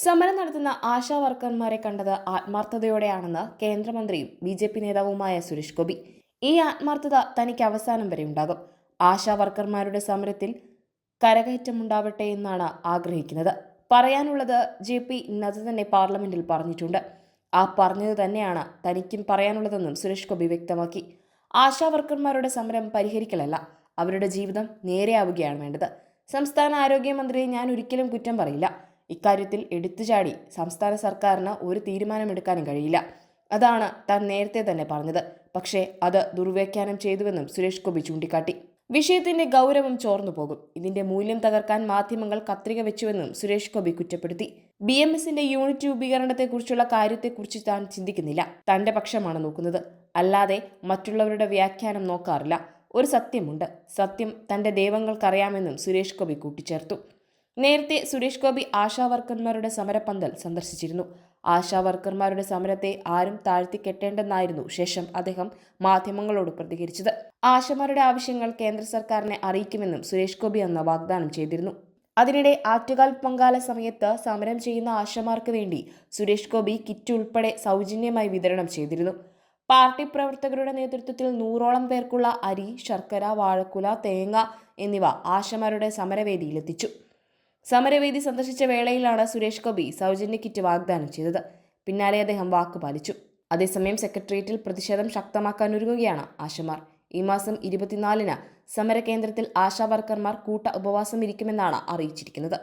സമരം നടത്തുന്ന ആശാ വർക്കർമാരെ കണ്ടത് ആത്മാർത്ഥതയോടെയാണെന്ന് കേന്ദ്രമന്ത്രിയും ബി.ജെ.പി. നേതാവുമായ സുരേഷ് ഗോപി. ഈ ആത്മാർത്ഥത തനിക്ക് അവസാനം വരെ ഉണ്ടാകും. ആശാ വർക്കർമാരുടെ സമരത്തിൽ കരകയറ്റമുണ്ടാവട്ടെ എന്നാണ് ആഗ്രഹിക്കുന്നത്. പറയാനുള്ളത് ജെ.പി. നദ്ദ തന്നെ പാർലമെന്റിൽ പറഞ്ഞിട്ടുണ്ട്. ആ പറഞ്ഞത് തന്നെയാണ് തനിക്കും പറയാനുള്ളതെന്നും സുരേഷ് ഗോപി വ്യക്തമാക്കി. ആശാ വർക്കർമാരുടെ സമരം പരിഹരിക്കലല്ല, അവരുടെ ജീവിതം നേരെയാവുകയാണ് വേണ്ടത്. സംസ്ഥാന ആരോഗ്യമന്ത്രിയെ ഞാൻ ഒരിക്കലും കുറ്റം പറയില്ല. ഇക്കാര്യത്തിൽ എടുത്തുചാടി സംസ്ഥാന സർക്കാരിന് ഒരു തീരുമാനമെടുക്കാനും കഴിയില്ല. അതാണ് താൻ നേരത്തെ തന്നെ പറഞ്ഞത്. പക്ഷേ അത് ദുർവ്യാഖ്യാനം ചെയ്തുവെന്നും സുരേഷ് ഗോപി ചൂണ്ടിക്കാട്ടി. വിഷയത്തിന്റെ ഗൗരവം ചോർന്നു പോകും. ഇതിന്റെ മൂല്യം തകർക്കാൻ മാധ്യമങ്ങൾ കത്രിക വെച്ചുവെന്നും സുരേഷ് ഗോപി കുറ്റപ്പെടുത്തി. BMSന്റെ യൂണിറ്റ് രൂപീകരണത്തെക്കുറിച്ചുള്ള കാര്യത്തെക്കുറിച്ച് താൻ ചിന്തിക്കുന്നില്ല. തന്റെ പക്ഷമാണ് നോക്കുന്നത്, അല്ലാതെ മറ്റുള്ളവരുടെ വ്യാഖ്യാനം നോക്കാറില്ല. ഒരു സത്യമുണ്ട്, സത്യം തന്റെ ദൈവങ്ങൾക്കറിയാമെന്നും സുരേഷ് ഗോപി കൂട്ടിച്ചേർത്തു. നേരത്തെ സുരേഷ് ഗോപി ആശാ വർക്കർമാരുടെ സമരപ്പന്തൽ സന്ദർശിച്ചിരുന്നു. ആശാ വർക്കർമാരുടെ സമരത്തെ ആരും താഴ്ത്തിക്കെട്ടേണ്ടെന്നായിരുന്നു ശേഷം അദ്ദേഹം മാധ്യമങ്ങളോട് പ്രതികരിച്ചത്. ആശമാരുടെ ആവശ്യങ്ങൾ കേന്ദ്ര സർക്കാരിനെ അറിയിക്കുമെന്നും സുരേഷ് ഗോപി അന്ന് വാഗ്ദാനം ചെയ്തിരുന്നു. അതിനിടെ ആറ്റുകാൽ പൊങ്കാല സമയത്ത് സമരം ചെയ്യുന്ന ആശമാർക്ക് വേണ്ടി സുരേഷ് ഗോപി കിറ്റ് ഉൾപ്പെടെ സൗജന്യമായി വിതരണം ചെയ്തിരുന്നു. പാർട്ടി പ്രവർത്തകരുടെ നേതൃത്വത്തിൽ 100ഓളം പേർക്കുള്ള അരി, ശർക്കര, വാഴക്കുല, തേങ്ങ എന്നിവ ആശമാരുടെ സമരവേദിയിലെത്തിച്ചു. സമരവേദി സന്ദർശിച്ച വേളയിലാണ് സുരേഷ് ഗോപി സൗജന്യ കിറ്റ് വാഗ്ദാനം ചെയ്തത്. പിന്നാലെ അദ്ദേഹം വാക്ക് പാലിച്ചു. അതേസമയം സെക്രട്ടേറിയറ്റിൽ പ്രതിഷേധം ശക്തമാക്കാൻ ഒരുങ്ങുകയാണ് ആശമാർ. ഈ മാസം 24-ന് സമരകേന്ദ്രത്തിൽ ആശാ വർക്കർമാർ കൂട്ട ഉപവാസം ഇരിക്കുമെന്നാണ് അറിയിച്ചിരിക്കുന്നത്.